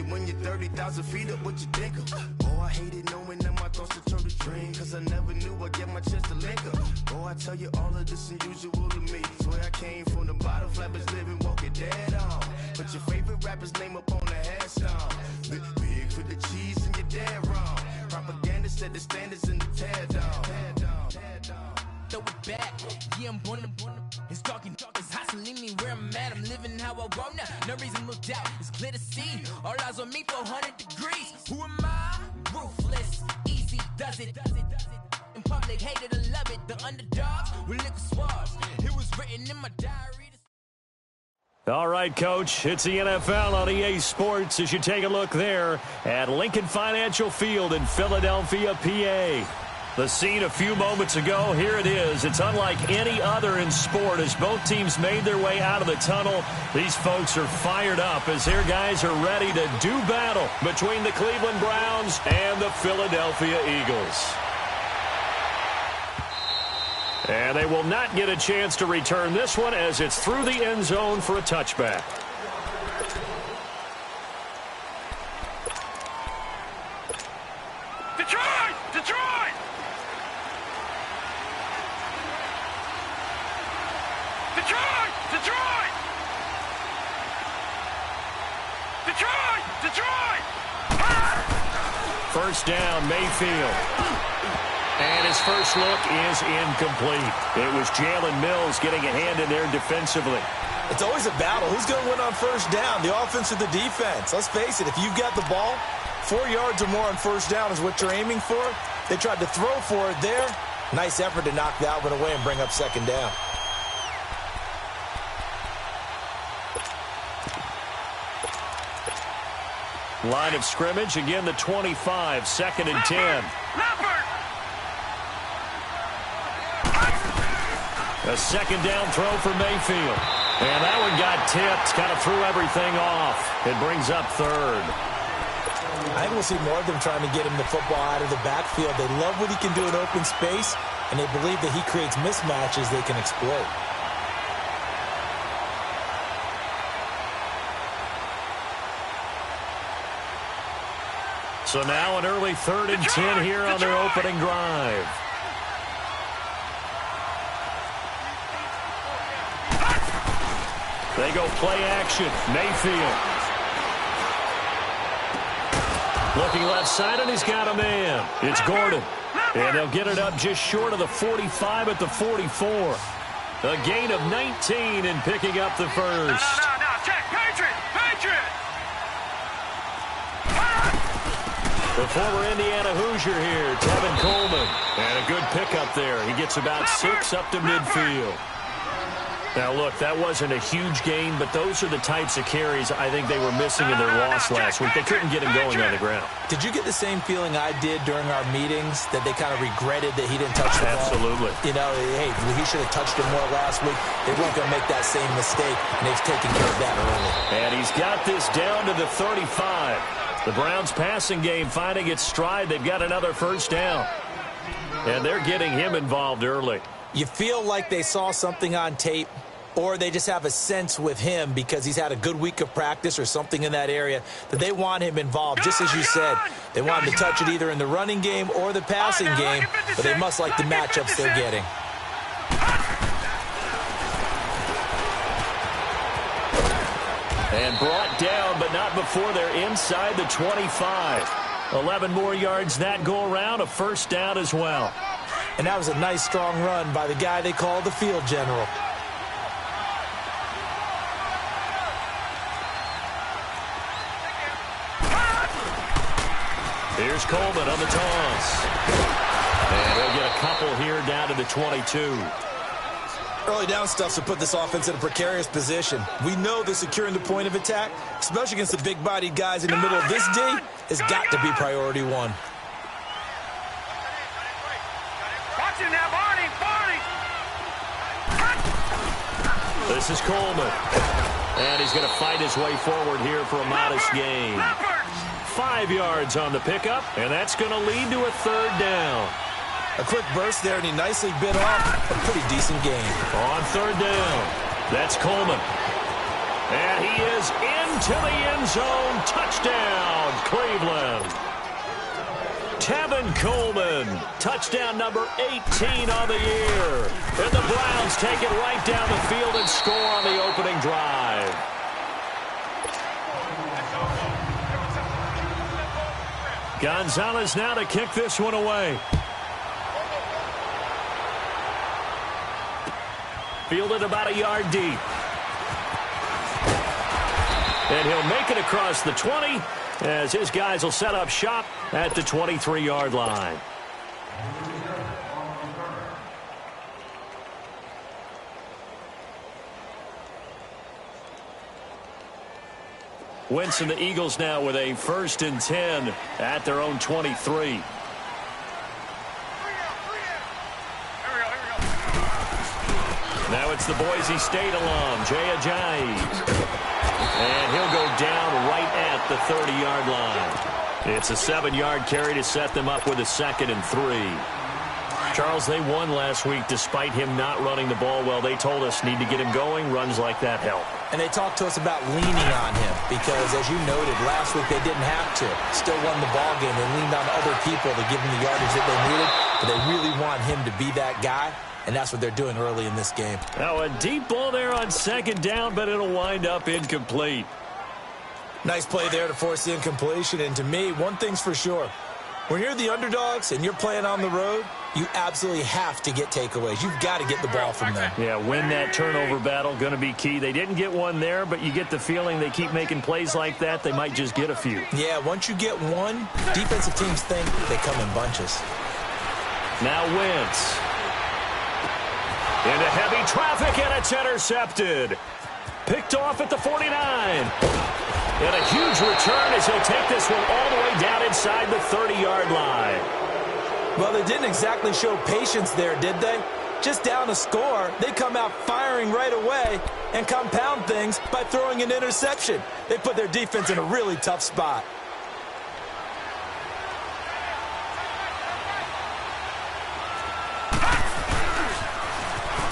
When you're 30,000 feet up, what you think of? Oh, I hated knowing that my thoughts would turn to dream, cause I never knew I'd get my chance to link up. Oh, I tell you all of this unusual to me. Swear I came from the bottom, flappers living, walking dead on. Put your favorite rapper's name up on the headstone. Big for the cheese and you're dead wrong. Propaganda set the standards in the tear down. Throw it back, yeah, I'm born to it's talking, it's hustling me where I'm at. I'm living how I want now. No reason to doubt, it's clear to see. All eyes on me, 400 degrees. Who am I? Ruthless, easy, does it. In public, hate it or love it. The underdogs with liquor swabs. It was written in my diary. All right, Coach, it's the NFL on EA Sports as you take a look there at Lincoln Financial Field in Philadelphia, PA. The scene a few moments ago, here it is. It's unlike any other in sport as both teams made their way out of the tunnel. These folks are fired up as their guys are ready to do battle between the Cleveland Browns and the Philadelphia Eagles. And they will not get a chance to return this one as it's through the end zone for a touchback. Detroit! Detroit! Detroit! Detroit! Detroit! Detroit! First down, Mayfield. And his first look is incomplete. It was Jalen Mills getting a hand in there defensively. It's always a battle. Who's going to win on first down, the offense or the defense? Let's face it, if you've got the ball, 4 yards or more on first down is what you're aiming for. They tried to throw for it there. Nice effort to knock that one away and bring up second down. Line of scrimmage, again the 25, second and 10. A second down throw for Mayfield. And that one got tipped, kind of threw everything off. It brings up third. I think we'll see more of them trying to get him the football out of the backfield. They love what he can do in open space, and they believe that he creates mismatches they can exploit. So now an early third and 10 here on their opening drive. They go play action. Mayfield. Looking left side, and he's got a man. It's Gordon. And they'll get it up just short of the 45 at the 44. A gain of 19 in picking up the first. No, check. Patriot! The former Indiana Hoosier here, Tevin Coleman. And a good pickup there. He gets about 6 up to midfield. Now, look, that wasn't a huge gain, but those are the types of carries I think they were missing in their loss last week. They couldn't get him going on the ground. Did you get the same feeling I did during our meetings, that they kind of regretted that he didn't touch the ball? Absolutely. You know, hey, he should have touched him more last week. They weren't going to make that same mistake, and they've taken care of that early. And he's got this down to the 35. The Browns' passing game finding its stride. They've got another first down. And they're getting him involved early. You feel like they saw something on tape, or they just have a sense with him because he's had a good week of practice or something in that area that they want him involved. Just as you said, they want him to touch it either in the running game or the passing game, but they must like the matchups they're getting. And brought down, but not before they're inside the 25. 11 more yards that go around, a first down as well. And that was a nice, strong run by the guy they call the field general. Here's Coleman on the toss. And they'll get a couple here down to the 22. Early down stuff to put this offense in a precarious position. We know that securing the point of attack, especially against the big-bodied guys in the middle of this day, has got to be priority one. Watch him now, Barney! This is Coleman. And he's going to fight his way forward here for a modest gain. 5 yards on the pickup, and that's going to lead to a third down. A quick burst there, and he nicely bit off a pretty decent gain. On third down, that's Coleman. And he is into the end zone. Touchdown, Cleveland. Tevin Coleman, touchdown number 18 on the year. And the Browns take it right down the field and score on the opening drive. Gonzalez now to kick this one away. Fielded about a yard deep. And he'll make it across the 20 as his guys will set up shop at the 23-yard line. Wentz and the Eagles now with a 1st and 10 at their own 23. Now it's the Boise State alum, Jay Ajayi. And he'll go down right at the 30-yard line. It's a 7-yard carry to set them up with a 2nd and 3. Charles, they won last week despite him not running the ball well. They told us need to get him going. Runs like that help. And they talked to us about leaning on him because, as you noted, last week they didn't have to. Still won the ball game. They leaned on other people to give him the yardage that they needed. But they really want him to be that guy. And that's what they're doing early in this game. Now a deep ball there on 2nd down, but it'll wind up incomplete. Nice play there to force the incompletion. And to me, one thing's for sure. When you're the underdogs and you're playing on the road, you absolutely have to get takeaways. You've got to get the ball from them. Yeah, win that turnover battle, going to be key. They didn't get one there, but you get the feeling they keep making plays like that, they might just get a few. Yeah, once you get one, defensive teams think they come in bunches. Now Wentz. Into heavy traffic, and it's intercepted. Picked off at the 49. And a huge return as he'll take this one all the way down inside the 30-yard line. Well, they didn't exactly show patience there, did they? Just down a score, they come out firing right away and compound things by throwing an interception. They put their defense in a really tough spot.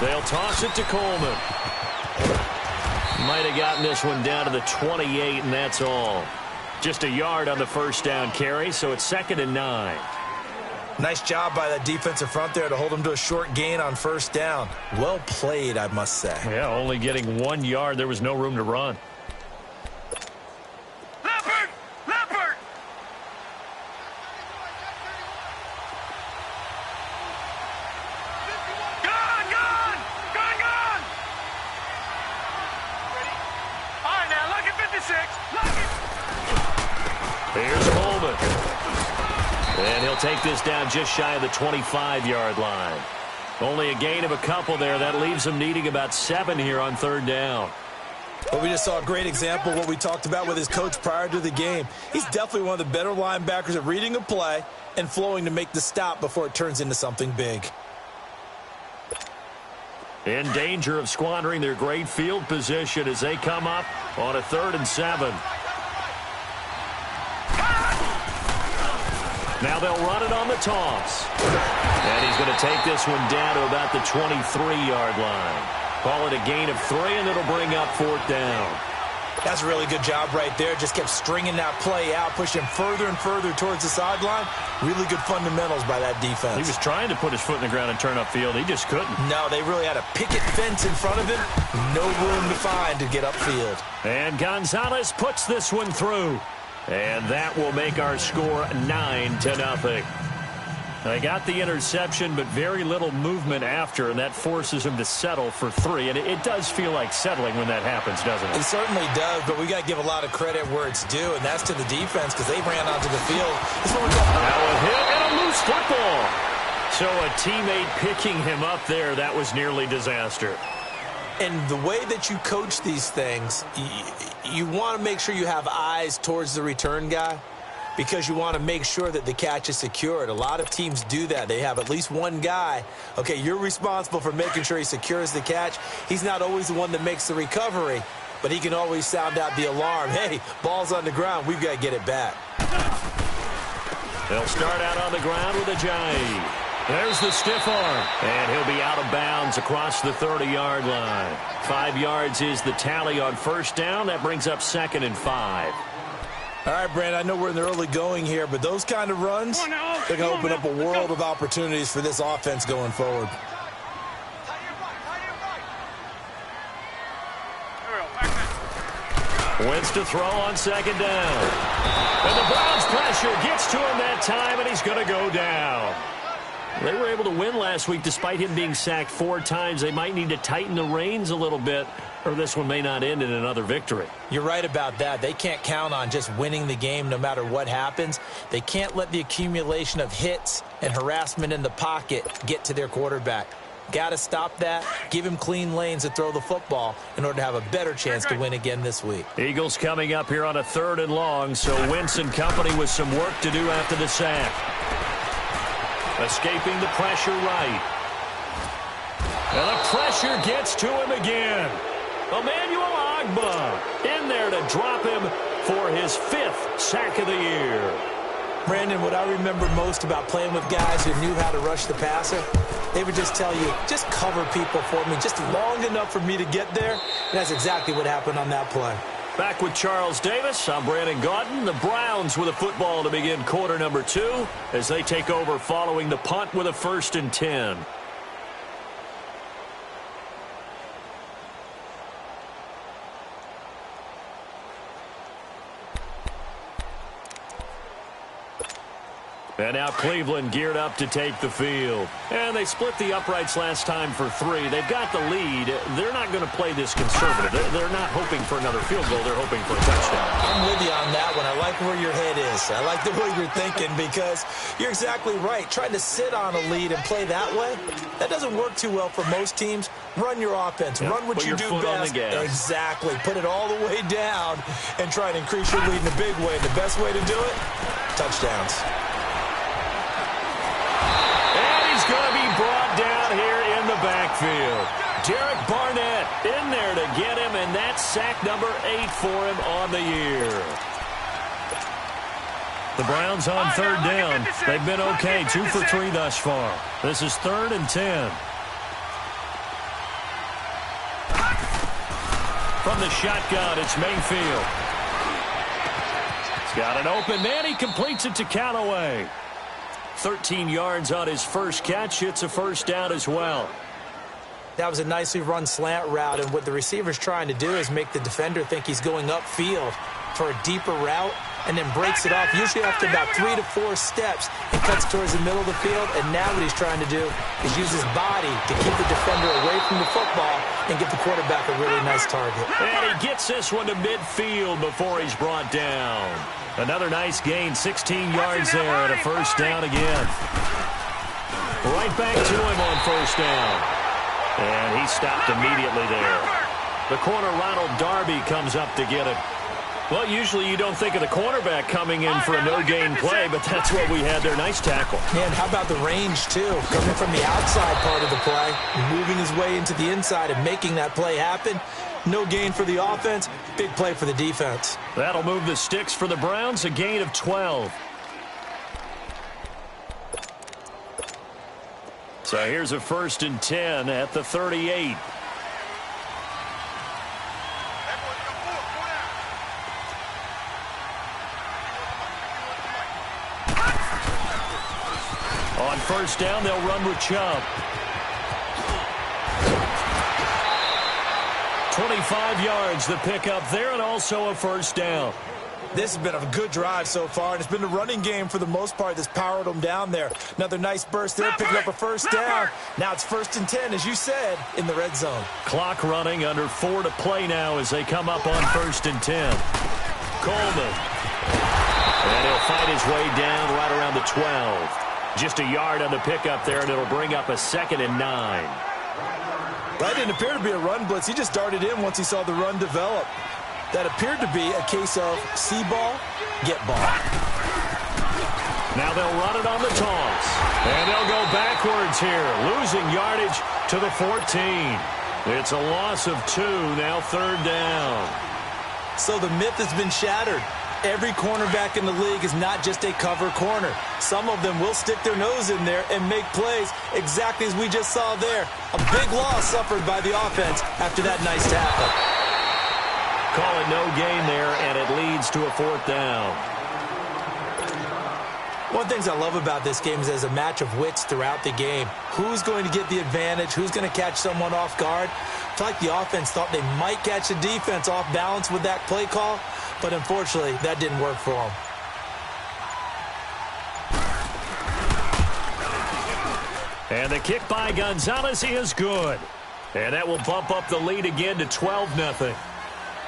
They'll toss it to Coleman. Might have gotten this one down to the 28, and that's all. Just a yard on the 1st down carry, so it's 2nd and 9. Nice job by that defensive front there to hold him to a short gain on 1st down. Well played, I must say. Yeah, only getting 1 yard. There was no room to run. Leopard! Gone! All right, now, look at 56. Here's Coleman. And he'll take this down just shy of the 25-yard line. Only a gain of a couple there. That leaves him needing about 7 here on 3rd down. But we just saw a great example of what we talked about with his coach prior to the game. He's definitely one of the better linebackers at reading a play and flowing to make the stop before it turns into something big. In danger of squandering their great field position as they come up on a 3rd and 7. Now they'll run it on the toss. And he's going to take this one down to about the 23-yard line. Call it a gain of 3, and it'll bring up 4th down. That's a really good job right there. Just kept stringing that play out, pushing him further and further towards the sideline. Really good fundamentals by that defense. He was trying to put his foot in the ground and turn upfield. He just couldn't. No, they really had a picket fence in front of him. No room to find to get upfield. And Gonzalez puts this one through. And that will make our score 9-0. They got the interception, but very little movement after, and that forces him to settle for 3. And it does feel like settling when that happens, doesn't it? It certainly does, but we got to give a lot of credit where it's due, and that's to the defense because they ran onto the field. Now a hit and a loose football. So a teammate picking him up there, that was nearly disaster. And the way that you coach these things, you want to make sure you have eyes towards the return guy because you want to make sure that the catch is secured. A lot of teams do that. They have at least one guy. Okay, you're responsible for making sure he secures the catch. He's not always the one that makes the recovery, but he can always sound out the alarm. Hey, ball's on the ground. We've got to get it back. They'll start out on the ground with a jive. There's the stiff arm, and he'll be out of bounds across the 30-yard line. 5 yards is the tally on first down. That brings up 2nd and 5. All right, Brandon, I know we're in the early going here, but those kind of runs, they're going to open up a world of opportunities for this offense going forward. Wentz to throw on 2nd down. And the Browns pressure gets to him that time, and he's going to go down. They were able to win last week despite him being sacked 4 times. They might need to tighten the reins a little bit, or this one may not end in another victory. You're right about that. They can't count on just winning the game no matter what happens. They can't let the accumulation of hits and harassment in the pocket get to their quarterback. Got to stop that, give him clean lanes to throw the football in order to have a better chance to win again this week. Eagles coming up here on a 3rd and long, so Wentz and company with some work to do after the sack. Escaping the pressure right. And the pressure gets to him again. Emmanuel Ogbah in there to drop him for his 5th sack of the year. Brandon, what I remember most about playing with guys who knew how to rush the passer, they would just tell you, just cover people for me, just long enough for me to get there. And that's exactly what happened on that play. Back with Charles Davis, I'm Brandon Gaudin. The Browns with a football to begin quarter number 2 as they take over following the punt with a 1st and 10. And now Cleveland geared up to take the field. And they split the uprights last time for 3. They've got the lead. They're not going to play this conservative. They're not hoping for another field goal. They're hoping for a touchdown. I'm with you on that one. I like where your head is. I like the way you're thinking because you're exactly right. Trying to sit on a lead and play that way, that doesn't work too well for most teams. Run your offense. Yep. Run what you do best. Exactly. Put it all the way down and try to increase your lead in a big way. The best way to do it, touchdowns. Going to be brought down here in the backfield. Derek Barnett in there to get him, and that's sack number 8 for him on the year. The Browns on 3rd down. They've been okay, 2 for 3 thus far. This is 3rd and 10. From the shotgun, it's Mayfield. He's got an open man. He completes it to Callaway. 13 yards on his first catch. It's a 1st down as well. That was a nicely run slant route, and what the receiver's trying to do is make the defender think he's going upfield for a deeper route and then breaks it off, usually after about 3 to 4 steps, and cuts towards the middle of the field. And now what he's trying to do is use his body to keep the defender away from the football and give the quarterback a really nice target. And he gets this one to midfield before he's brought down. Another nice gain, 16 yards there, and a 1st down again. Right back to him on 1st down. And he stopped immediately there. The corner, Ronald Darby, comes up to get it. Well, usually you don't think of the cornerback coming in for a no-gain play, but that's what we had there. Nice tackle. And how about the range, too? Coming from the outside part of the play, moving his way into the inside and making that play happen. No gain for the offense, big play for the defense. That'll move the sticks for the Browns, a gain of 12. So here's a 1st and 10 at the 38. On 1st down, they'll run with Chubb. 25 yards the pickup there, and also a 1st down. This has been a good drive so far, and it's been the running game for the most part that's powered them down there. Another nice burst there, picking up a 1st down. Now it's 1st and 10, as you said, in the red zone. Clock running, under 4 to play now as they come up on 1st and 10. Coleman. And he'll fight his way down right around the 12. Just a yard on the pickup there, and it'll bring up a 2nd and 9. That didn't appear to be a run blitz. He just darted in once he saw the run develop. That appeared to be a case of see ball, get ball. Now they'll run it on the toss. And they'll go backwards here, losing yardage to the 14. It's a loss of 2, now 3rd down. So the myth has been shattered. Every cornerback in the league is not just a cover corner. Some of them will stick their nose in there and make plays exactly as we just saw there. A big loss suffered by the offense after that nice tackle. Call it no gain there, and it leads to a 4th down. One of the things I love about this game is there's a match of wits throughout the game. Who's going to get the advantage? Who's going to catch someone off guard? I feel like the offense thought they might catch the defense off balance with that play call, but unfortunately, that didn't work for them. And the kick by Gonzalez is good. And that will bump up the lead again to 12-0.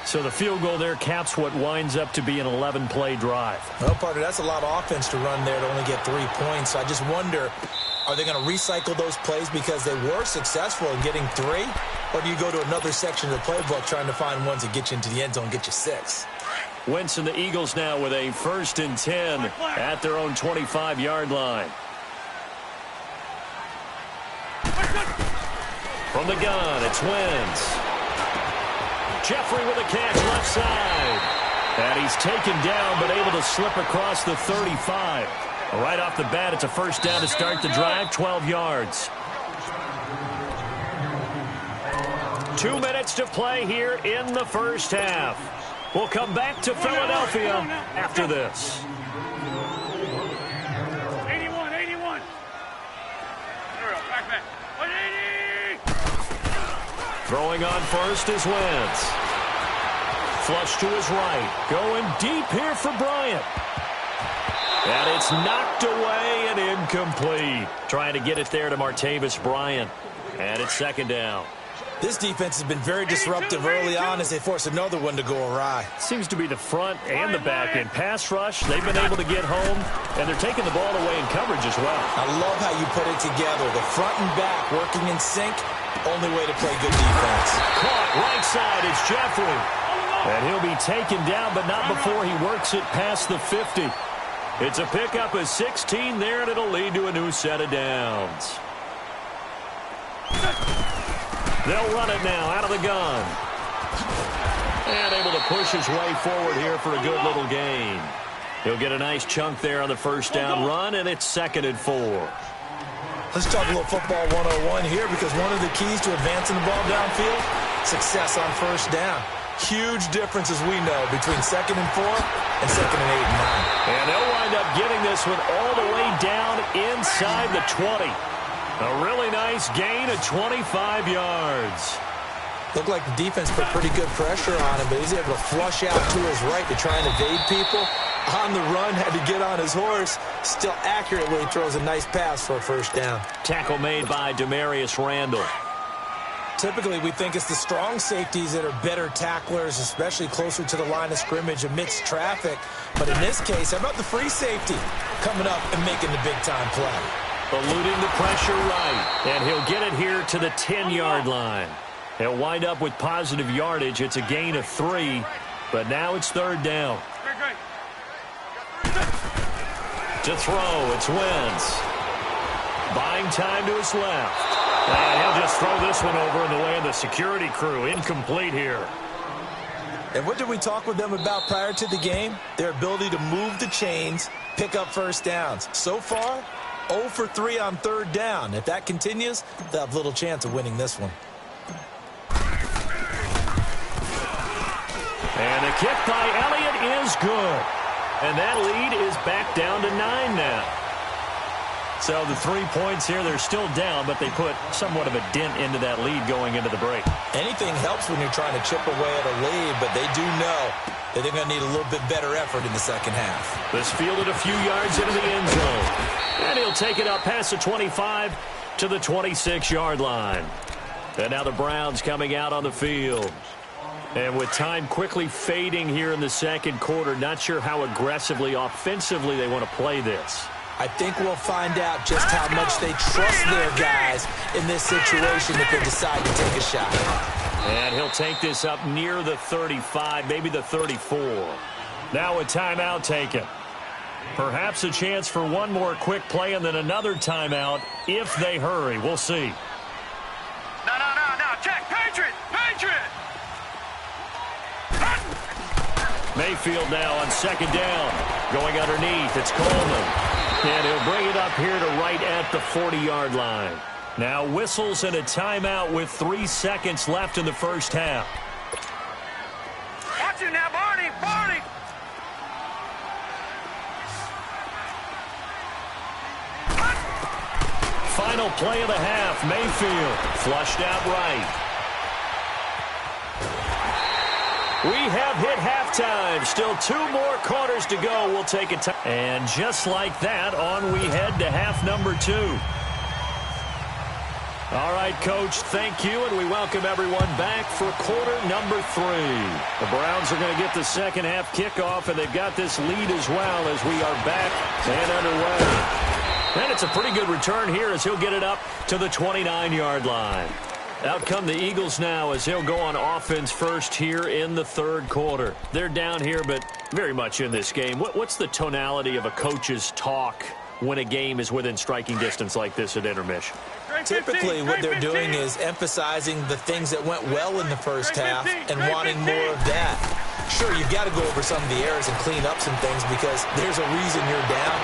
So the field goal there caps what winds up to be an 11-play drive. Well, partner, that's a lot of offense to run there to only get 3 points. So I just wonder, are they going to recycle those plays because they were successful in getting 3? Or do you go to another section of the playbook trying to find ones that get you into the end zone and get you 6? Wentz and the Eagles now with a 1st and 10 at their own 25-yard line. From the gun, it's Wentz. Jeffrey with a catch left side. And he's taken down but able to slip across the 35. Right off the bat, it's a 1st down to start the drive, 12 yards. 2 minutes to play here in the 1st half. We'll come back to Philadelphia after this. 81, 81. Back. 180. Throwing on first is Wentz. Flush to his right. Going deep here for Bryant. And it's knocked away and incomplete. Trying to get it there to Martavis Bryant. And it's 2nd down. This defense has been very disruptive early on as they force another one to go awry. Seems to be the front and the back end. Pass rush, they've been able to get home, and they're taking the ball away in coverage as well. I love how you put it together. The front and back working in sync, only way to play good defense. Caught right side, it's Jeffrey. And he'll be taken down, but not before he works it past the 50. It's a pickup of 16 there, and it'll lead to a new set of downs. They'll run it now out of the gun. And able to push his way forward here for a good little gain. He'll get a nice chunk there on the 1st down run, and it's 2nd and 4. Let's talk a little football 101 here, because one of the keys to advancing the ball downfield, success on 1st down. Huge difference, as we know, between 2nd and 4 and 2nd and 8 and 9. And they'll wind up getting this one all the way down inside the 20. A really nice gain of 25 yards. Looked like the defense put pretty good pressure on him, but he's able to flush out to his right to try and evade people. On the run, had to get on his horse. Still accurately throws a nice pass for a 1st down. Tackle made by Demarius Randall. Typically, we think it's the strong safeties that are better tacklers, especially closer to the line of scrimmage amidst traffic. But in this case, how about the free safety coming up and making the big-time play? Eluding the pressure right, and he'll get it here to the 10-yard line. He'll wind up with positive yardage. It's a gain of 3, but now it's 3rd down. To throw, it's Wentz. Buying time to his left. And he'll just throw this one over in the way of the security crew. Incomplete here. And what did we talk with them about prior to the game? Their ability to move the chains, pick up 1st downs. So far, 0 for 3 on 3rd down. If that continues, they'll have little chance of winning this one. And the kick by Elliott is good. And that lead is back down to 9 now. So the 3 points here, they're still down, but they put somewhat of a dent into that lead going into the break. Anything helps when you're trying to chip away at a lead, but they do know that they're going to need a little bit better effort in the 2nd half. This fielded a few yards into the end zone. And he'll take it up past the 25 to the 26-yard line. And now the Browns coming out on the field. And with time quickly fading here in the 2nd quarter, not sure how aggressively, offensively they want to play this. I think we'll find out just how much they trust their guys in this situation if they decide to take a shot. And he'll take this up near the 35, maybe the 34. Now a timeout taken. Perhaps a chance for one more quick play and then another timeout if they hurry. We'll see. No. Check. Patriots. Mayfield now on second down. Going underneath, it's Coleman. And he'll bring it up here to right at the 40-yard line. Now whistles and a timeout with 3 seconds left in the first half. Watch it now, Barney! Barney! Final play of the half. Mayfield flushed out right. We have hit halftime. Still 2 more quarters to go. We'll take a time. And just like that, on we head to half number 2. All right, Coach, thank you, and we welcome everyone back for quarter number 3. The Browns are going to get the second half kickoff, and they've got this lead as well as we are back and underway. And it's a pretty good return here as he'll get it up to the 29-yard line. Out come the Eagles now as they'll go on offense first here in the third quarter. They're down here, but very much in this game. What's the tonality of a coach's talk when a game is within striking distance like this at intermission? Typically, what they're doing is emphasizing the things that went well in the first half and wanting more of that. Sure, you've got to go over some of the errors and clean up some things because there's a reason you're down.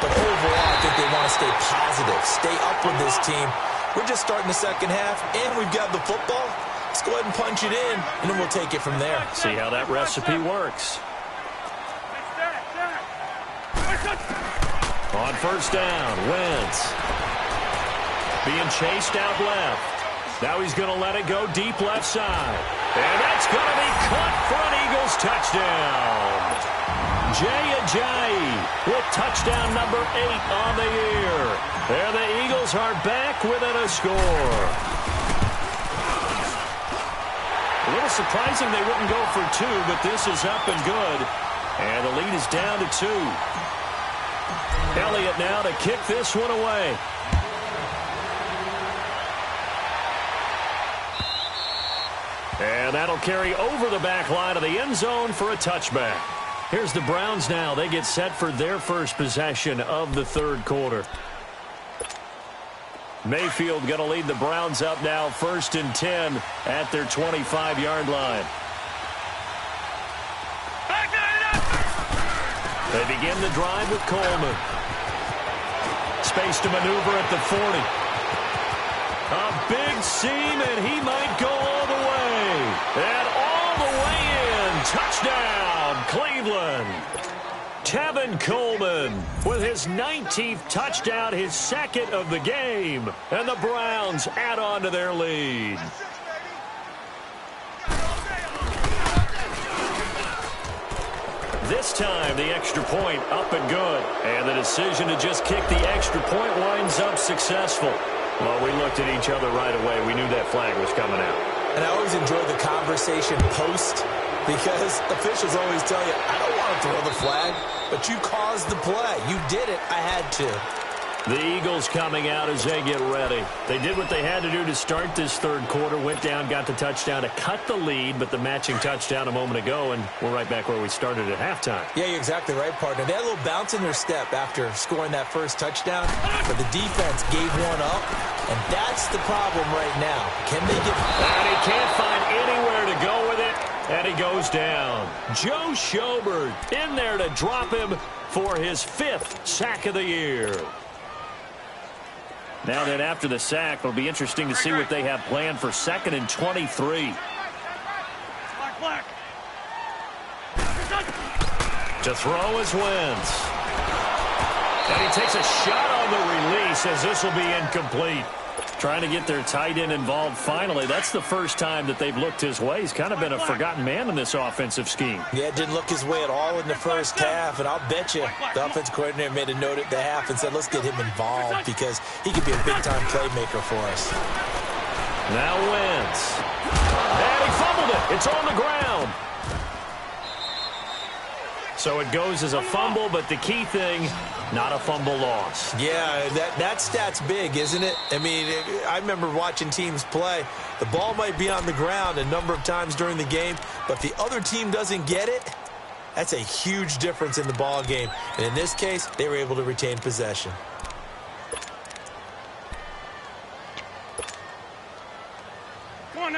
But overall, I think they want to stay positive, stay up with this team. We're just starting the second half, and we've got the football. Let's go ahead and punch it in, and then we'll take it from there. See how that recipe works. On first down, Wentz. Being chased out left. Now he's going to let it go deep left side. And that's going to be caught for an Eagles touchdown. Jay Ajayi with touchdown number 8 on the year. And the Eagles are back within a score. A little surprising they wouldn't go for 2, but this is up and good. And the lead is down to 2. Elliott now to kick this one away. And that'll carry over the back line of the end zone for a touchback. Here's the Browns now. They get set for their first possession of the third quarter. Mayfield going to lead the Browns up now, 1st and 10 at their 25-yard line. They begin the drive with Coleman. Space to maneuver at the 40. A big seam, and he might go all the way. And all the way in. Touchdown, Cleveland. Tevin Coleman with his 19th touchdown, his 2nd of the game. And the Browns add on to their lead. This time, the extra point up and good. And the decision to just kick the extra point winds up successful. Well, we looked at each other right away. We knew that flag was coming out. And I always enjoy the conversation post because officials always tell you, I don't want to throw the flag, but you caused the play. You did it. I had to. The Eagles coming out as they get ready. They did what they had to do to start this third quarter. Went down, got the touchdown to cut the lead, but the matching touchdown a moment ago, and we're right back where we started at halftime. Yeah, you're exactly right, partner. They had a little bounce in their step after scoring that first touchdown, but the defense gave one up, and that's the problem right now. Can they get... And he can't find anywhere to go with it, and he goes down. Joe Schobert in there to drop him for his 5th sack of the year. Now then, after the sack, it'll be interesting to see what they have planned for 2nd and 23. To throw is Wentz. And he takes a shot on the release as this will be incomplete. Trying to get their tight end involved finally. That's the first time that they've looked his way. He's kind of been a forgotten man in this offensive scheme. Yeah, it didn't look his way at all in the first half, and I'll bet you the offensive coordinator made a note at the half and said, let's get him involved because he could be a big-time playmaker for us. Now Wentz. And he fumbled it. It's on the ground. So it goes as a fumble, but the key thing, not a fumble loss. Yeah, that stat's big, isn't it? I mean, I remember watching teams play. The ball might be on the ground a number of times during the game, but the other team doesn't get it. That's a huge difference in the ball game. And in this case, they were able to retain possession.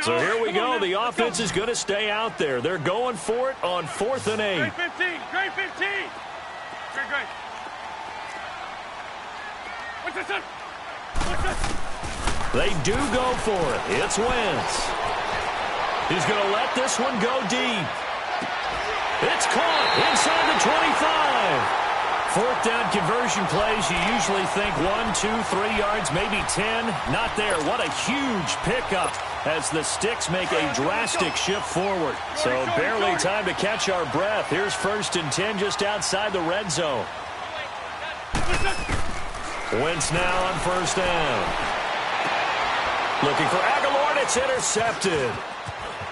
So here we go. The offense is going to stay out there. They're going for it on 4th and 8. Great 15. Great 15. Great. What's this? They do go for it. It's Wentz. He's going to let this one go deep. It's caught inside the 25. 4th down conversion plays, you usually think 1, 2, 3 yards, maybe 10. Not there. What a huge pickup as the Sticks make a drastic shift forward. So barely time to catch our breath. Here's 1st and 10 just outside the red zone. Wentz now on 1st down. Looking for Aguilar, and it's intercepted.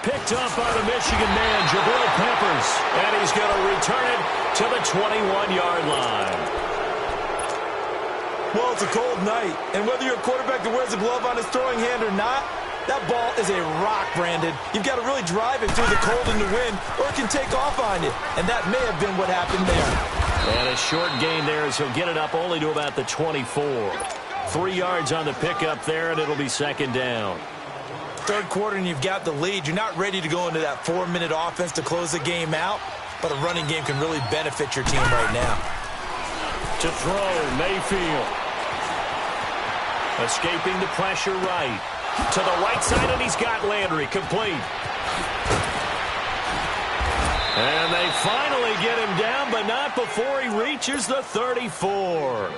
Picked up by the Michigan man, Jabril Peppers. And he's going to return it to the 21-yard line. Well, it's a cold night, and whether you're a quarterback that wears a glove on his throwing hand or not, that ball is a rock, Brandon. You've got to really drive it through the cold and the wind, or it can take off on you. And that may have been what happened there. And a short gain there as he'll get it up only to about the 24. 3 yards on the pickup there, and it'll be 2nd down. 3rd quarter, and you've got the lead. You're not ready to go into that 4-minute offense to close the game out, but a running game can really benefit your team right now. To throw, Mayfield. Escaping the pressure right. To the right side, and he's got Landry complete. And they finally get him down, but not before he reaches the 34.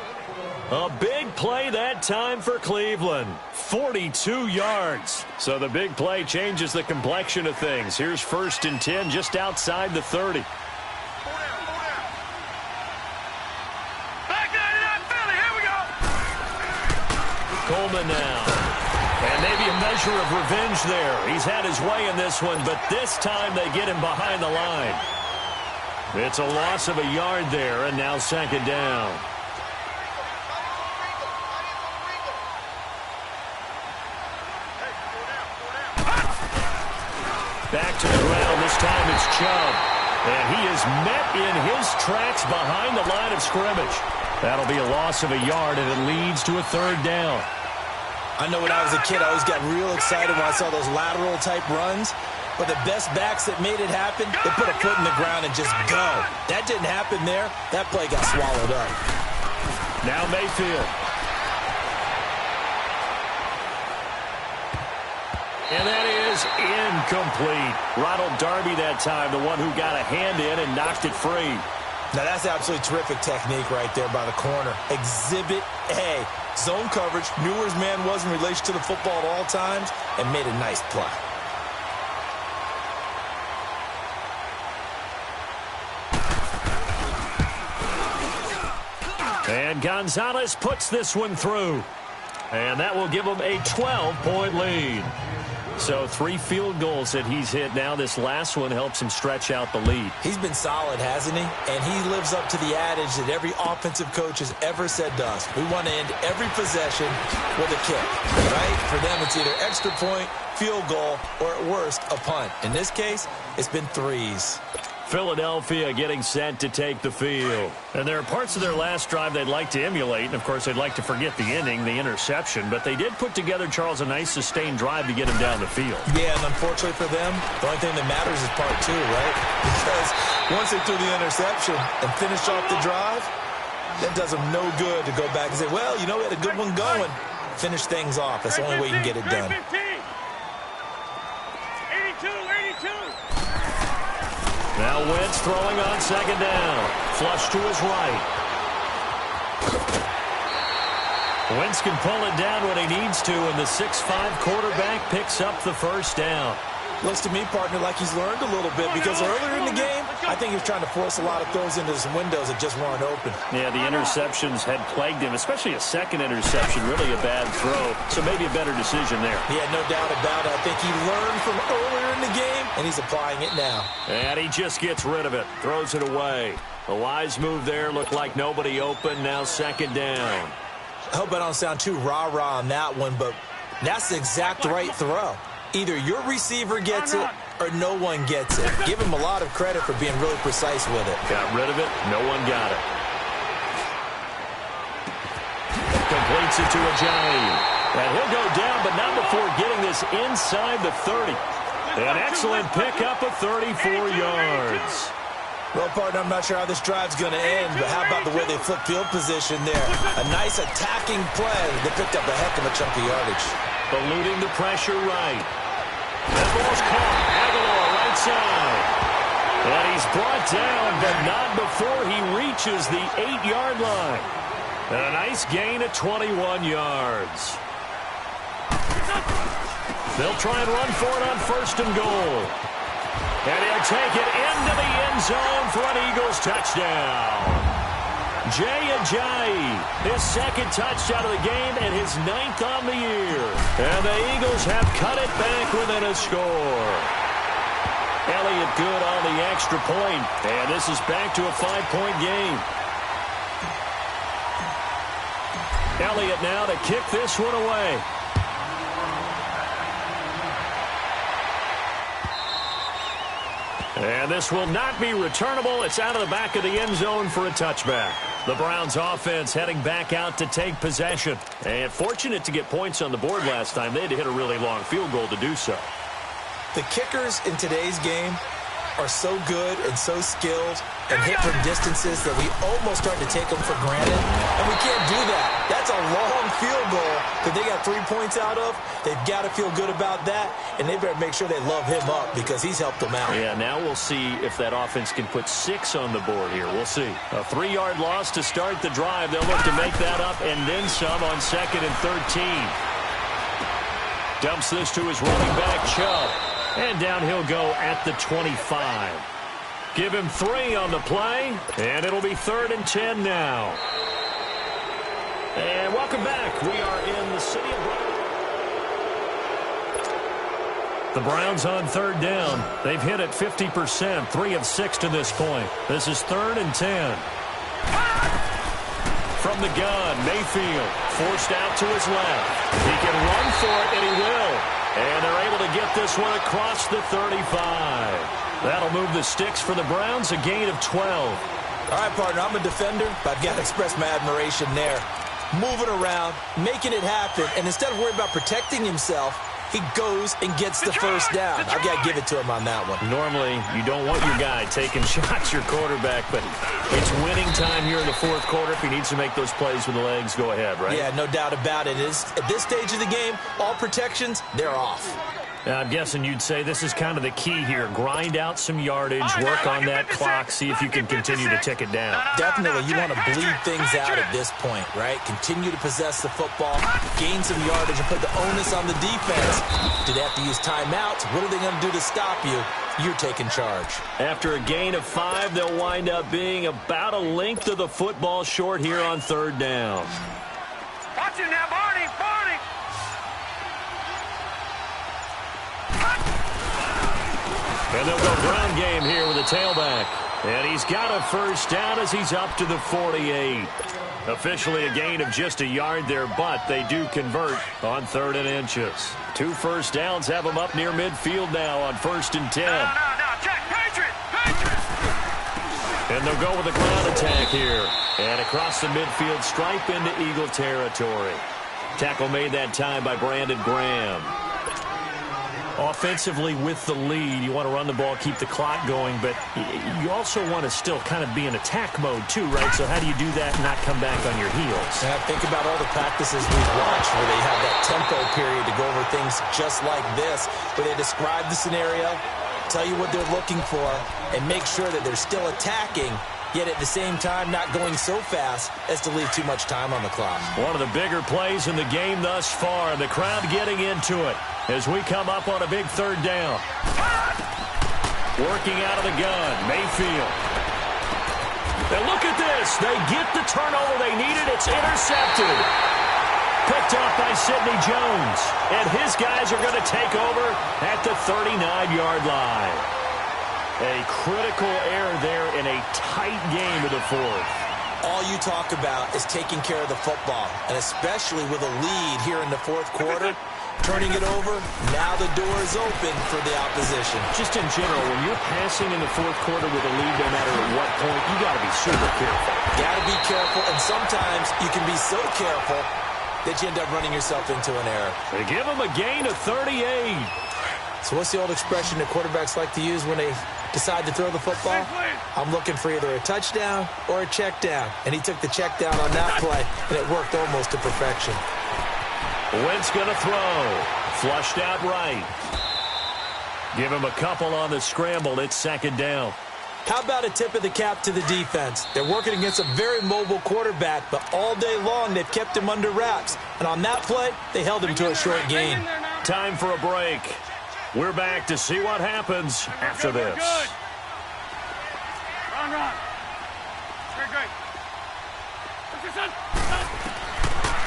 A big play that time for Cleveland. 42 yards. So the big play changes the complexion of things. Here's 1st and 10 just outside the 30. Coleman now. And maybe a measure of revenge there. He's had his way in this one, but this time they get him behind the line. It's a loss of a yard there, and now 2nd down. Back to the ground. This time it's Chubb. And he is met in his tracks behind the line of scrimmage. That'll be a loss of a yard, and it leads to a 3rd down. I know when I was a kid, I always got real excited when I saw those lateral-type runs. But the best backs that made it happen, they put a foot in the ground and just go. That didn't happen there. That play got swallowed up. Now Mayfield. And that is incomplete. Ronald Darby that time, the one who got a hand in and knocked it free. Now, that's absolutely terrific technique right there by the corner. Exhibit A. Zone coverage, knew where his man was in relation to the football at all times, and made a nice play. And Gonzalez puts this one through. And that will give him a 12-point lead. So 3 field goals that he's hit now. This last one helps him stretch out the lead. He's been solid, hasn't he? And he lives up to the adage that every offensive coach has ever said to us. We want to end every possession with a kick, right? For them, it's either extra point, field goal, or at worst, a punt. In this case, it's been 3s. Philadelphia getting set to take the field. And there are parts of their last drive they'd like to emulate. And, of course, they'd like to forget the inning, the interception. But they did put together, Charles, a nice sustained drive to get him down the field. Yeah, and unfortunately for them, the only thing that matters is part 2, right? Because once they threw the interception and finished off the drive, that does them no good to go back and say, well, you know, we had a good one going. Finish things off. That's the only way you can get it done. 82. Now Wentz throwing on 2nd down. Flush to his right. Wentz can pull it down when he needs to, and the 6'5" quarterback picks up the 1st down. Looks to me, partner, like he's learned a little bit because earlier in the game, I think he was trying to force a lot of throws into some windows that just weren't open. Yeah, the interceptions had plagued him, especially a second interception, really a bad throw. So maybe a better decision there. Yeah, no doubt about it. I think he learned from earlier in the game, and he's applying it now. And he just gets rid of it, throws it away. A wise move there, looked like nobody open, now 2nd down. I hope I don't sound too rah-rah on that one, but that's the exact right throw. Either your receiver gets it or no one gets it. Give him a lot of credit for being really precise with it. Got rid of it. No one got it. Completes it to Ajayi. And he'll go down, but not before getting this inside the 30. An excellent pickup of 34 yards. Well, partner, I'm not sure how this drive's going to end, but how about the way they flip field position there? A nice attacking play. They picked up a heck of a chunk of yardage. Eluding the pressure right. That ball's caught. Aguilar right side. And he's brought down, but not before he reaches the 8-yard line. And a nice gain of 21 yards. They'll try and run for it on 1st and goal. And he'll take it into the end zone for an Eagles touchdown. Jay Ajayi, his 2nd touchdown of the game and his 9th on the year. And the Eagles have cut it back within a score. Elliott good on the extra point. And this is back to a 5-point game. Elliott now to kick this one away. And this will not be returnable. It's out of the back of the end zone for a touchback. The Browns offense heading back out to take possession. And fortunate to get points on the board last time. They had to hit a really long field goal to do so. The kickers in today's game are so good and so skilled and hit from distances that we almost start to take them for granted. And we can't do that. That's a long field goal that they got 3 points out of. They've got to feel good about that, and they better make sure they love him up because he's helped them out. Yeah, now we'll see if that offense can put 6 on the board here. We'll see. A 3-yard loss to start the drive. They'll look to make that up and then some on 2nd and 13. Dumps this to his running back, Chubb. And down he'll go at the 25. Give him 3 on the play, and it'll be 3rd and 10 now. And welcome back. We are in the city of Browns. The Browns on 3rd down. They've hit it 50%, 3 of 6 to this point. This is 3rd and 10. From the gun, Mayfield forced out to his left. He can run for it, and he will. And they're able to get this one across the 35. That'll move the sticks for the Browns, a gain of 12. All right, partner, I'm a defender, but I've got to express my admiration there. Moving around, making it happen, and instead of worrying about protecting himself, he goes and gets the first down. I've got to give it to him on that one. Normally, you don't want your guy taking shots, your quarterback, but it's winning time here in the 4th quarter. If he needs to make those plays with the legs, go ahead, right? Yeah, no doubt about it. At this stage of the game, all protections, they're off. Now, I'm guessing you'd say this is kind of the key here. Grind out some yardage, work on that clock, see if you can continue to tick it down. Definitely, you want to bleed things out at this point, right? Continue to possess the football, gain some yardage, and put the onus on the defense. Do they have to use timeouts? What are they going to do to stop you? You're taking charge. After a gain of 5, they'll wind up being about a length of the football short here on 3rd down. Watch it now, Barney! Barney! And they'll go ground game here with a tailback. And he's got a first down as he's up to the 48. Officially a gain of just a yard there, but they do convert on 3rd and inches. 2 first downs have them up near midfield now on 1st and 10. No, check! Patriot! And they'll go with a ground attack here. And across the midfield stripe into Eagle territory. Tackle made that time by Brandon Graham. Offensively with the lead, you want to run the ball, keep the clock going, but you also want to still kind of be in attack mode too, right? So how do you do that and not come back on your heels? Yeah, think about all the practices we've watched where they have that tempo period to go over things just like this, where they describe the scenario, tell you what they're looking for, and make sure that they're still attacking, yet at the same time not going so fast as to leave too much time on the clock. One of the bigger plays in the game thus far, the crowd getting into it as we come up on a big 3rd down. Working out of the gun, Mayfield. And look at this. They get the turnover they needed. It's intercepted. Picked up by Sidney Jones. And his guys are going to take over at the 39-yard line. A critical error there in a tight game of the 4th. All you talk about is taking care of the football, and especially with a lead here in the 4th quarter, turning it over, now the door is open for the opposition. Just in general, when you're passing in the 4th quarter with a lead, no matter at what point, you got to be super careful. Got to be careful, and sometimes you can be so careful that you end up running yourself into an error. They give him a gain of 38. So what's the old expression that quarterbacks like to use when they decide to throw the football? I'm looking for either a touchdown or a check down. And he took the check down on that play, and it worked almost to perfection. Wentz going to throw. Flushed out right. Give him a couple on the scramble. It's second down. How about a tip of the cap to the defense? They're working against a very mobile quarterback, but all day long they've kept him under wraps. And on that play, they held him to a short gain. Time for a break. We're back to see what happens after this. Run. Great.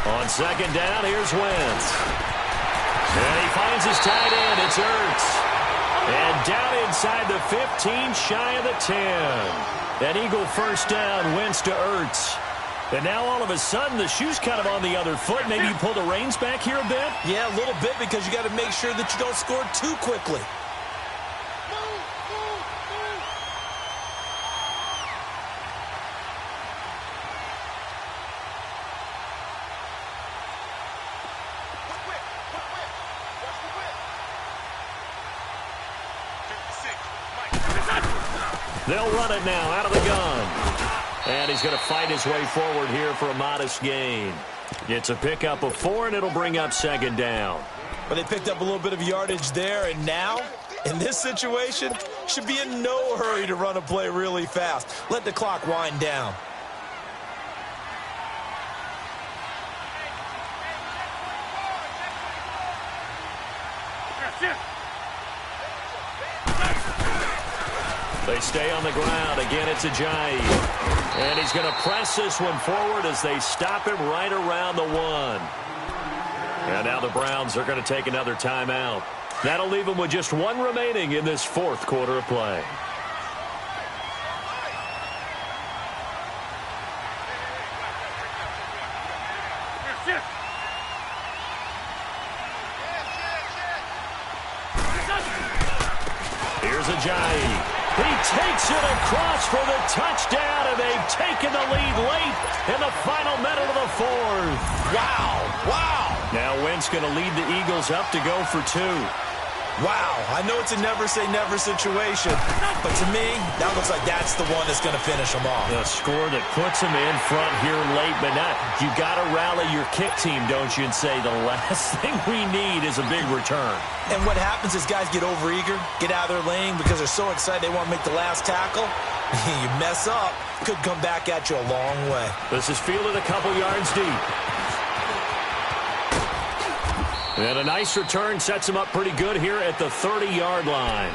On second down, here's Wentz. And he finds his tight end. It's Ertz. And down inside the 15, shy of the 10. That Eagle first down, Wentz to Ertz. And now all of a sudden, the shoe's kind of on the other foot. Maybe you pull the reins back here a bit? Yeah, a little bit, because you got to make sure that you don't score too quickly. They'll run it now out of the gun. And he's going to fight his way forward here for a modest gain. It's a pickup of 4, and it'll bring up second down. But they picked up a little bit of yardage there, and now, in this situation, should be in no hurry to run a play really fast. Let the clock wind down. They stay on the ground. Again, it's Ajayi. And he's going to press this one forward as they stop him right around the 1. And now the Browns are going to take another timeout. That'll leave them with just 1 remaining in this 4th quarter of play. Here's Ajayi. He takes it across for the touchdown, and they've taken the lead late in the final minute of the 4th. Wow. Now Wentz going to lead the Eagles up to go for 2. Wow, I know it's a never-say-never situation, but to me, that looks like that's the one that's going to finish them off. The score that puts them in front here late, but not. You got to rally your kick team, don't you, and say the last thing we need is a big return. And what happens is guys get overeager, get out of their lane because they're so excited they want to make the last tackle. You mess up, could come back at you a long way. This is fielded a couple yards deep. And a nice return sets him up pretty good here at the 30-yard line.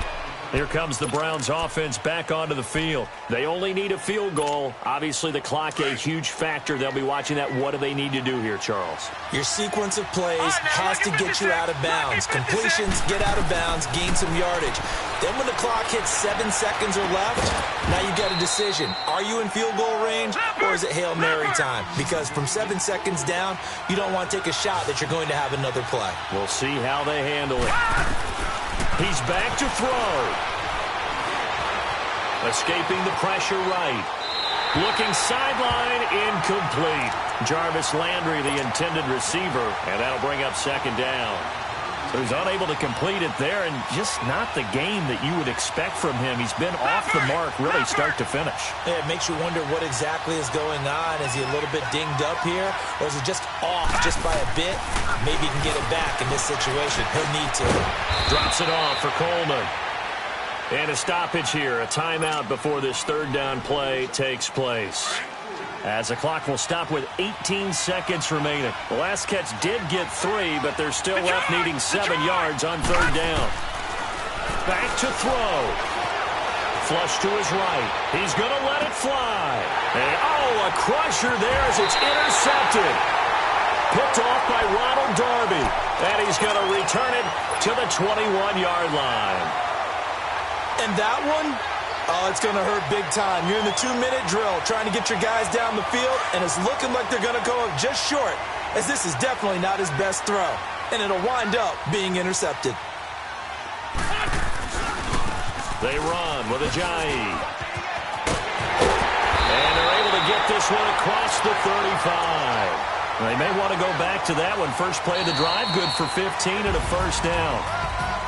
Here comes the Browns offense back onto the field. They only need a field goal. Obviously, the clock a huge factor. They'll be watching that. What do they need to do here, Charles? Your sequence of plays has to get you out of bounds. Completions, get out of bounds, gain some yardage. Then when the clock hits 7 seconds or left, now you've got a decision. Are you in field goal range or is it Hail Mary time? Because from 7 seconds down, you don't want to take a shot that you're going to have another play. We'll see how they handle it. He's back to throw. Escaping the pressure right. Looking sideline, incomplete. Jarvis Landry, the intended receiver, and that'll bring up second down. So he's unable to complete it there, and just not the game that you would expect from him. He's been off the mark really start to finish. Yeah, it makes you wonder what exactly is going on. Is he a little bit dinged up here, or is he just off just by a bit? Maybe he can get it back in this situation. He'll need to. Drops it off for Coleman. And a stoppage here, a timeout before this 3rd down play takes place. As the clock will stop with 18 seconds remaining. The last catch did get 3, but they're still left needing 7 yards on 3rd down. Back to throw. Flush to his right. He's going to let it fly. And, a crusher there as it's intercepted. Picked off by Ronald Darby. And he's going to return it to the 21-yard line. And that one, it's going to hurt big time. You're in the 2-minute drill trying to get your guys down the field, and it's looking like they're going to go up just short, as this is definitely not his best throw. And it'll wind up being intercepted. They run with Ajayi. And they're able to get this one across the 35. They may want to go back to that one. First play of the drive, good for 15 and a first down.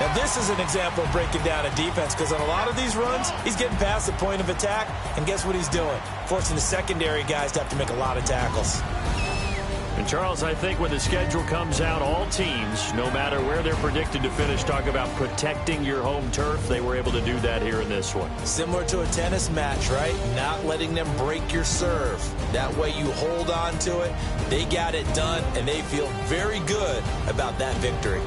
Now, this is an example of breaking down a defense because on a lot of these runs, he's getting past the point of attack, and guess what he's doing? Forcing the secondary guys to have to make a lot of tackles. And, Charles, I think when the schedule comes out, all teams, no matter where they're predicted to finish, talk about protecting your home turf. They were able to do that here in this one. Similar to a tennis match, right? Not letting them break your serve. That way you hold on to it. They got it done, and they feel very good about that victory.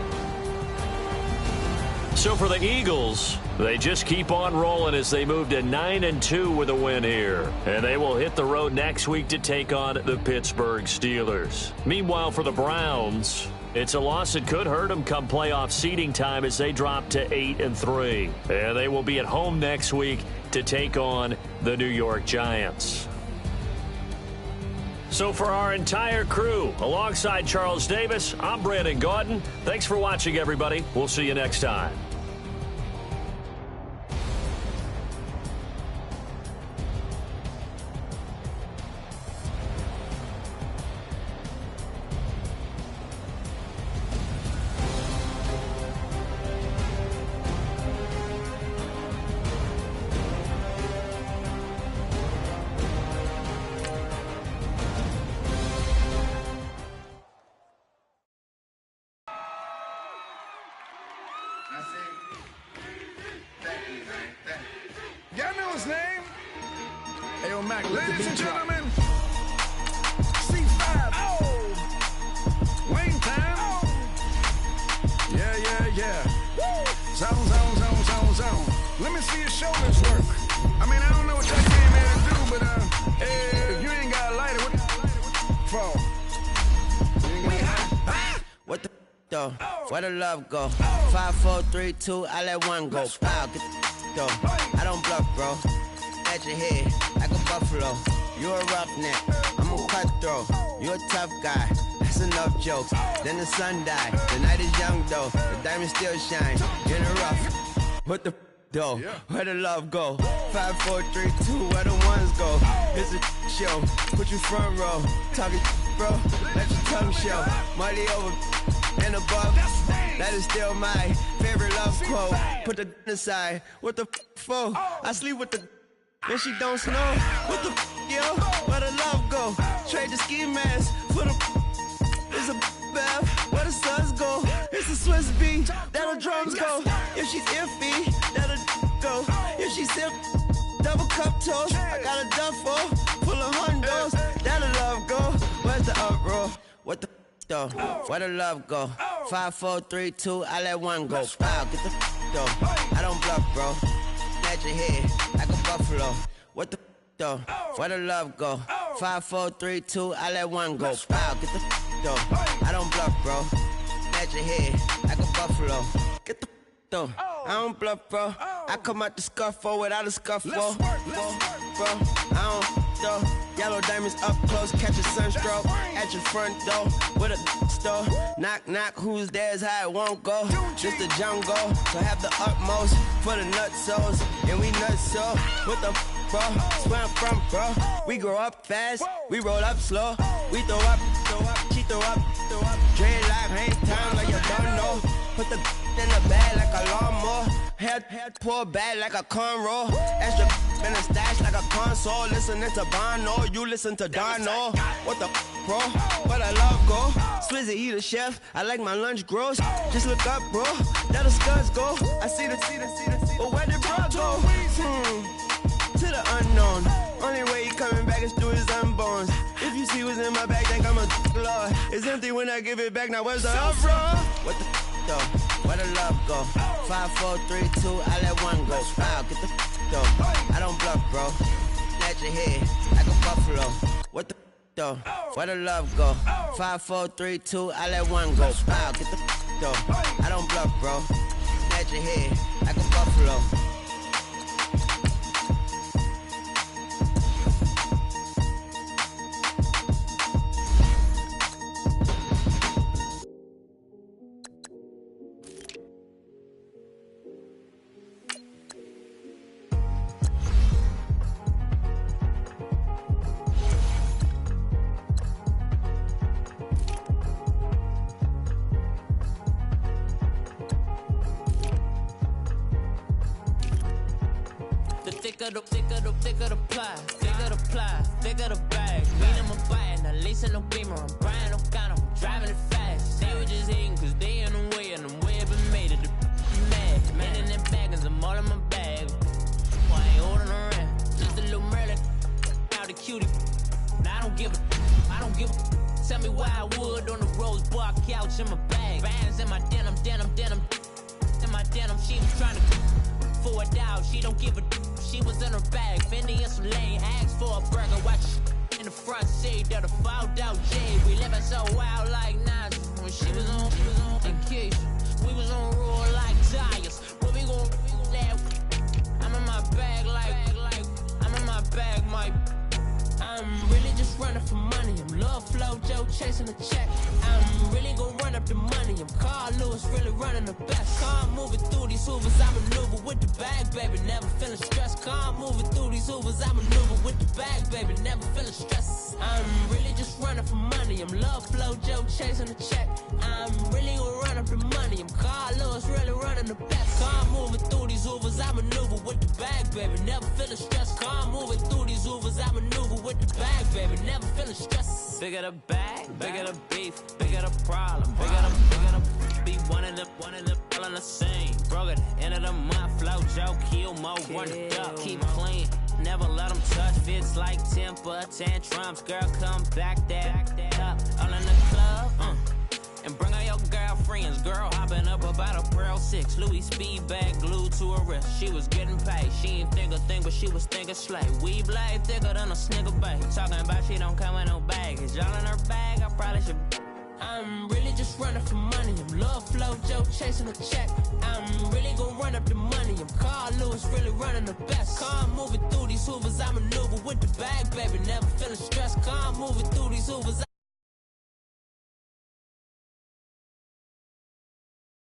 So for the Eagles, they just keep on rolling as they move to 9-2 with a win here. And they will hit the road next week to take on the Pittsburgh Steelers. Meanwhile, for the Browns, it's a loss that could hurt them come playoff seeding time as they drop to 8-3. And they will be at home next week to take on the New York Giants. So for our entire crew, alongside Charles Davis, I'm Brandon Gaudin. Thanks for watching, everybody. We'll see you next time. Y'all know his name? Hey, yo, Mac, ladies and gentlemen, C5. Oh! Wayne time. Oh! Yeah. Zone. Let me see your shoulders work. I mean, I don't know what y'all came here to do, but, if you ain't got a lighter, what for? What the though? Where the love go? 5, 4, 3, 2, I let one go. Wow, get the though. I don't bluff, bro. At your head, like a buffalo. You a roughneck, I'm a cutthroat. You a tough guy, that's enough jokes. Then the sun died, the night is young though. The diamonds still shine, in the rough. What the though? Where the love go? 5, 4, 3, 2, where the ones go? It's a show, put you front row. Talking bro, let your tongue show. Money over and above, that is still my favorite love quote. Put the aside, what the for? I sleep with the when she don't snow. What the yo? Where the love go? Trade the ski mask for the it's a bath. Where the suns go? It's a Swiss beat. That'll drums go. If she's iffy, that'll go. If she's sip, double cup toast. I got a duffel full of hundos. That'll love go. Where's the uproar? What the though? Where the love go? 5, 4, 3, 2, I let one go. Wow, get the though. I don't bluff, bro. At your head, like a buffalo. What the though? Where the love go? 5, 4, 3, 2, I let one go. Wow, get the though. I don't bluff, bro. At your head, like a buffalo. Get the though. I don't bluff, bro. I come out the scuffle without a scuffle. Bro, I don't though. Yellow diamonds up close, catch a sunstroke at your front door with a store. Knock, knock, who's there's how it won't go. Just the jungle, so have the utmost for the nutsos. And we nuts so with the bro, where I'm from, bro. We grow up fast, we roll up slow. We throw up, she throw up. Dreadlock, hang time like you don't know. Put the in the bag like a lawnmower. Head pull back like a cornrow. Extra in the stash like a console. Listening to Bono, you listen to Dono. What the bro? Where the love go? Swizzy, he the chef. I like my lunch gross. Just look up, bro. That the scuds go. I see the. But where did bro go? To the unknown. Only way he coming back is through his unborns. If you see what's in my bag, think I'm a lord. It's empty when I give it back. Now where's the uproar? What the though? Where the love go? 5, 4, 3, 2, I let one go. Wow, get the though. I don't bluff, bro. At your head, like a buffalo. What the though? Where the love go? 5, 4, 3, 2, I let one go. Wow, get the though. I don't bluff, bro. At your head, like a buffalo. of the ply, thick of the bag. Mean I'm a buyer, now lacing no beamer. I'm Brian O'Connor, I'm driving it fast. They were just hating cause they in the way, and the way I've been made it. Mad, man in them baggins, I'm all in my bag. Why I ain't holding around? Just a little Merlin, out the cutie. Now I don't give a. Tell me why I would on the rose bar couch in my bag. Bands in my denim. In my denim, she was trying to for it out. She don't give a. She was in her bag. Fendi and some lane hags for a burger. Watch in the front seat of the fouled out J. We living so wild like Nas. When she was on vacation, we was on roll like tires. What we gon' laugh? I'm in my bag like I'm in my bag, my. I'm really just running for money. I'm Love Flow Joe chasing the check. I'm really gon' run up the money. I'm Carl Lewis, really running the best. Car moving through these hoovers, I maneuver with the bag, baby. Never feeling stressed. Car moving through these hoovers, I maneuver with the bag, baby. Never feeling stressed. I'm really just running for money. I'm Love Flow Joe chasing the check. I'm really gon' run up the money. I'm Carl Lewis, really running the best. Car moving through these hoovers, I maneuver with the bag, baby. Never feeling stressed. Car moving through these hoovers, I maneuver with the bag, baby. Never feeling stressed. Bigger the bag, bigger the beef, bigger the problem, bigger the be one of the all in the same. Broke at the end of the month, flow Joe, kill mo, run it up, keep playing. Never let them touch, fits like temper tantrums. Girl, come back that up, all in the club, and bring all your girlfriends. Girl hopping up about a Pearl 6 Louis speed bag glued to her wrist. She was getting paid, she ain't think a thing, but she was thinking slay. We blade thicker than a snicker bag. Talking about she don't come with no baggage. Y'all in her bag, I probably should. I'm really just running for money. I'm Love Flow Joe chasing a check. I'm really gon' run up the money. I'm Carl Lewis, really running the best. Car moving through these hoovers, I maneuver with the bag, baby. Never feeling stressed. Car moving through these hoovers.